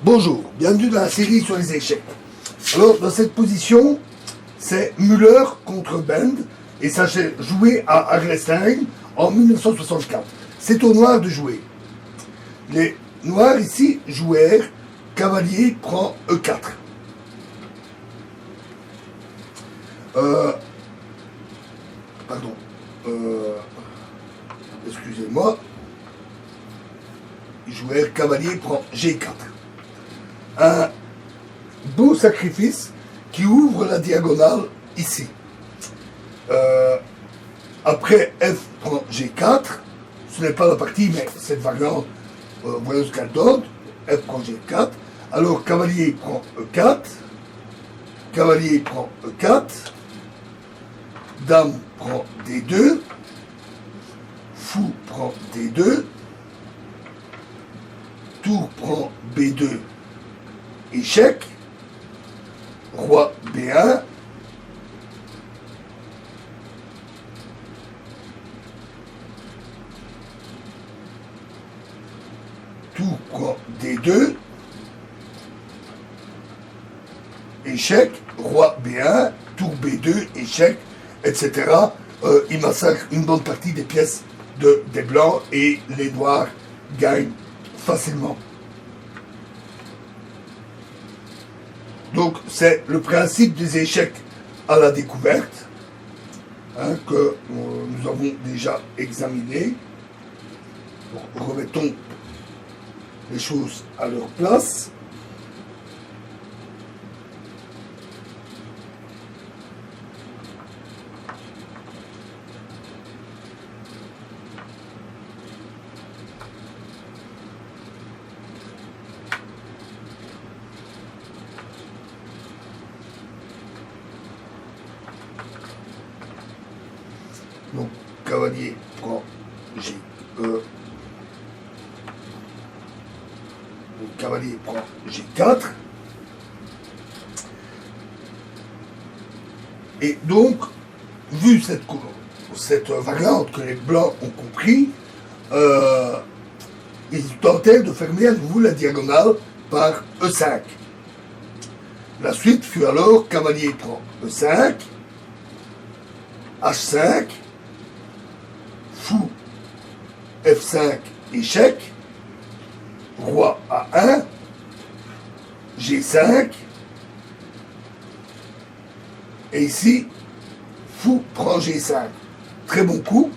Bonjour, bienvenue dans la série sur les échecs. Alors, dans cette position, c'est Müller contre Bend, et ça s'est joué à Arlesheim en 1964. C'est au noir de jouer. Les noirs ici jouèrent, cavalier prend E4. Pardon. Excusez-moi. Ils jouèrent, cavalier prend G4. Un beau sacrifice qui ouvre la diagonale ici. Après F prend G4, ce n'est pas la partie, mais cette variante, voyons ce qu'elle donne. F prend G4, alors cavalier prend E4, cavalier prend E4, dame prend D2, fou prend D2, tour prend B2, échec, roi B1, tour prend D2, échec, roi B1, tour B2, échec, etc. Il massacre une bonne partie des pièces des blancs et les noirs gagnent facilement. Donc c'est le principe des échecs à la découverte que nous avons déjà examiné. Donc, remettons les choses à leur place. Donc, cavalier prend G. Cavalier prend G4. Et donc, vu cette variante que les blancs ont compris, ils tentaient de fermer à nouveau la diagonale par E5. La suite fut alors cavalier prend E5, H5, fou F5, échec, roi A1, G5, et ici, fou prend G5. Très bon coup.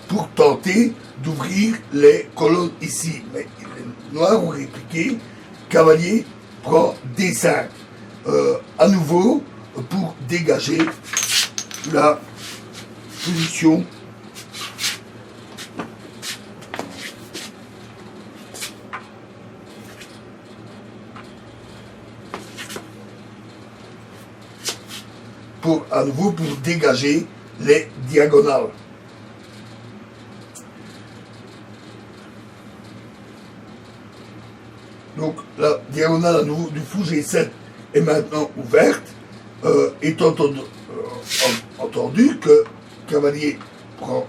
Pour tenter d'ouvrir les colonnes ici. Mais les noirs ont répliqué, cavalier prend D5. À nouveau, pour dégager la position à nouveau pour dégager les diagonales. Donc la diagonale à nouveau du fou G7 est maintenant ouverte, étant entendu que cavalier prend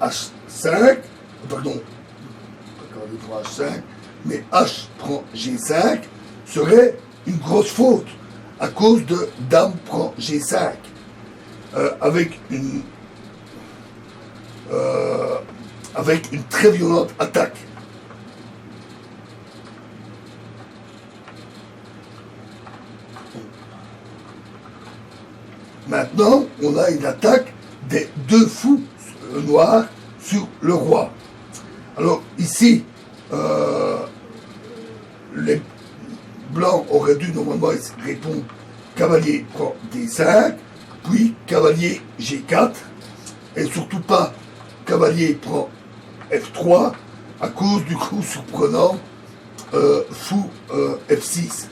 H5, pardon, cavalier prend H5, mais H prend G5 serait une grosse faute à cause de dame prend G5, avec une très violente attaque. Maintenant, on a une attaque des deux fous noirs sur le roi. Alors ici, les blancs auraient dû normalement répondre cavalier prend D5, puis cavalier G4, et surtout pas cavalier prend F3 à cause du coup surprenant fou F6.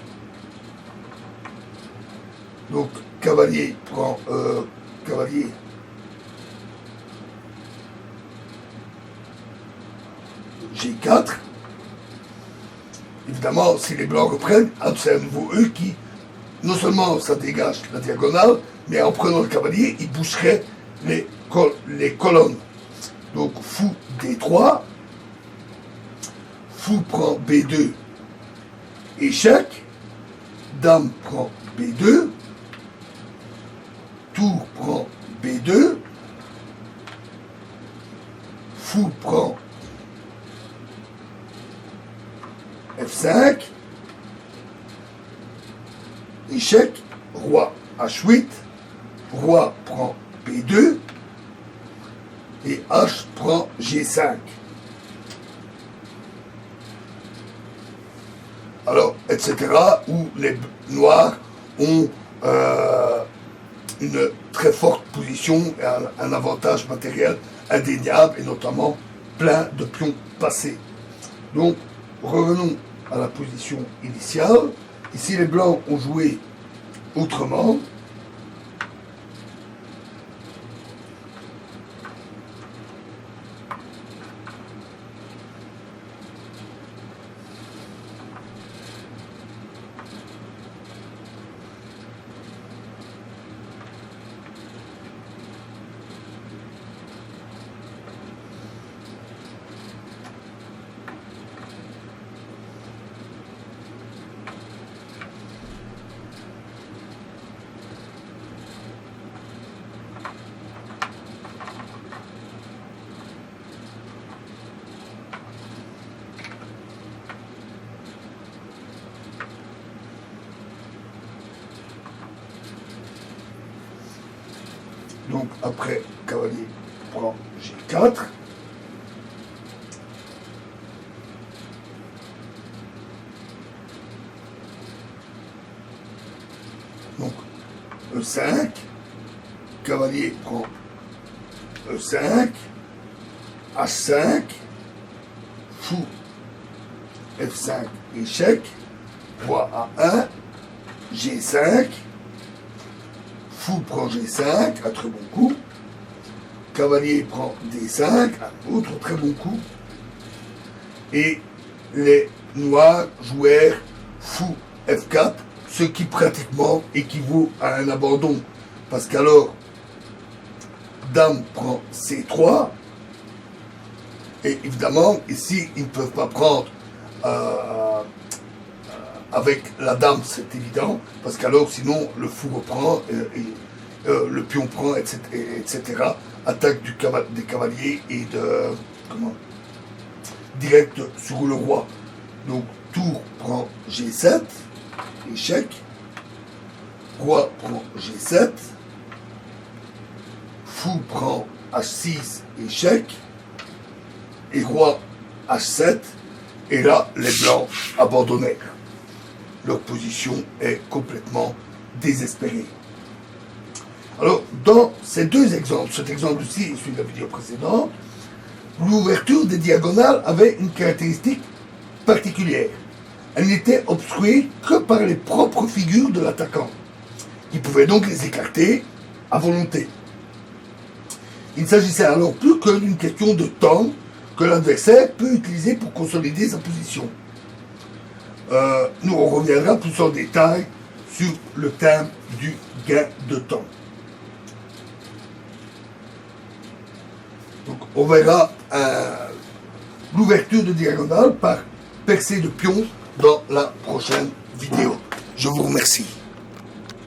Donc cavalier prend cavalier G4. Évidemment, si les blancs reprennent, c'est à nouveau eux qui, non seulement ça dégage la diagonale, mais en prenant le cavalier, ils boucheraient les colonnes. Donc fou D3, fou prend B2, échec, dame prend B2, tour prend B2, fou prend F5, échec, roi H8, roi prend B2 et H prend G5. Alors, etc., où les noirs ont une très forte position et un avantage matériel indéniable, et notamment plein de pions passés. Donc, revenons à la position initiale. Ici, les blancs ont joué autrement. Donc après, cavalier prend G4. Donc E5, cavalier prend E5, H5, fou, F5, échec, roi A1, G5, fou prend G5, un très bon coup, cavalier prend D5, un autre très bon coup, et les noirs jouèrent fou F4, ce qui pratiquement équivaut à un abandon, parce qu'alors, dame prend C3, et évidemment, ici, ils ne peuvent pas prendre avec la dame, c'est évident, parce qu'alors, sinon, le fou reprend, le pion prend, etc. Attaque des cavaliers et direct sur le roi. Donc, tour prend G7, échec, roi prend G7, fou prend H6, échec, et roi H7, et là, les blancs abandonnèrent. Leur position est complètement désespérée. Alors, dans ces deux exemples, cet exemple-ci et celui de la vidéo précédente, l'ouverture des diagonales avait une caractéristique particulière. Elle n'était obstruée que par les propres figures de l'attaquant, qui pouvait donc les écarter à volonté. Il ne s'agissait alors plus que d'une question de temps que l'adversaire peut utiliser pour consolider sa position. Nous on reviendra plus en détail sur le thème du gain de temps. Donc on verra l'ouverture de diagonale par percée de pion dans la prochaine vidéo. Je vous remercie.